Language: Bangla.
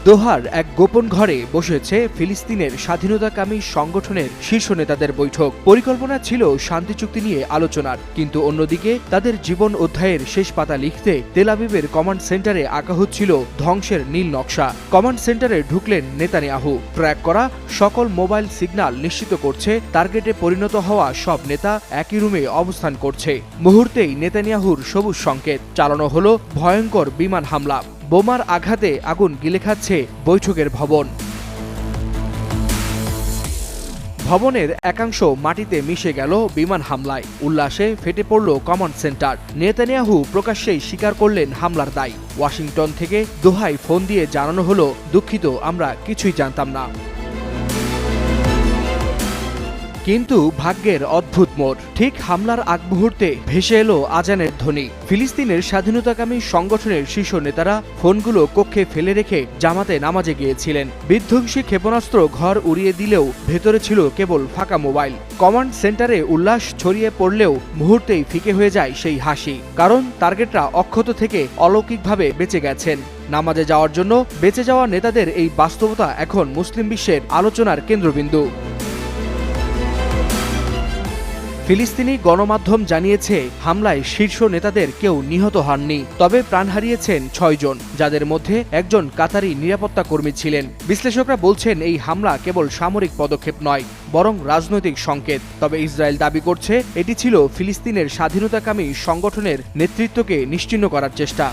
দোহার এক গোপন ঘরে বসেছে ফিলিস্তিনের স্বাধীনতাকামী সংগঠনের শীর্ষ নেতাদের বৈঠক। পরিকল্পনা ছিল শান্তি চুক্তি নিয়ে আলোচনার, কিন্তু অন্যদিকে তাদের জীবন অধ্যায়ের শেষ পাতা লিখতে তেল আবিবের কমান্ড সেন্টারে আঁকা হচ্ছিল ধ্বংসের নীল নকশা। কমান্ড সেন্টারে ঢুকলেন নেতানিয়াহু। ট্র্যাক করা সকল মোবাইল সিগন্যাল নিশ্চিত করছে টার্গেটে পরিণত হওয়া সব নেতা একই রুমে অবস্থান করছে। মুহূর্তেই নেতানিয়াহুর সবুজ সংকেত, চালানো হলো ভয়ঙ্কর বিমান হামলা। বোমার আঘাতে আগুন গিলে খাচ্ছে বৈঠকের ভবন। ভবনের একাংশ মাটিতে মিশে গেল বিমান হামলায়। উল্লাসে ফেটে পড়ল কমান্ড সেন্টার। নেতানিয়াহু প্রকাশ্যেই স্বীকার করলেন হামলার দায়। ওয়াশিংটন থেকে দোহায় ফোন দিয়ে জানানো হলো, দুঃখিত, আমরা কিছুই জানতাম না। কিন্তু ভাগ্যের অদ্ভুত মোড়। ঠিক হামলার আগ মুহূর্তে ভেসে এলো আজানের ধ্বনি। ফিলিস্তিনের স্বাধীনতাকামী সংগঠনের শীর্ষ নেতারা ফোনগুলো কক্ষে ফেলে রেখে জামাতে নামাজে গিয়েছিলেন। বিধ্বংসী ক্ষেপণাস্ত্র ঘর উড়িয়ে দিলেও ভেতরে ছিল কেবল ফাঁকা মোবাইল। কমান্ড সেন্টারে উল্লাস ছড়িয়ে পড়লেও মুহূর্তেই ফিকে হয়ে যায় সেই হাসি, কারণ টার্গেটরা অক্ষত থেকে অলৌকিকভাবে বেঁচে গেছেন। নামাজে যাওয়ার জন্য বেঁচে যাওয়া নেতাদের এই বাস্তবতা এখন মুসলিম বিশ্বের আলোচনার কেন্দ্রবিন্দু। ফিলিস্তিনি গণমাধ্যম জানিয়েছে, হামলায় শীর্ষ নেতাদের কেউ নিহত হননি, তবে প্রাণ হারিয়েছেন ৬ জন, যাদের মধ্যে একজন কাতারি নিরাপত্তা কর্মী ছিলেন। বিশ্লেষকরা বলছেন, এই হামলা কেবল সামরিক পদক্ষেপ নয়, বরং রাজনৈতিক সংকেত। তবে ইসরায়েল দাবি করছে, এটি ছিল ফিলিস্তিনের স্বাধীনতাকামী সংগঠনের নেতৃত্বকে নিশ্চিহ্ন করার চেষ্টা।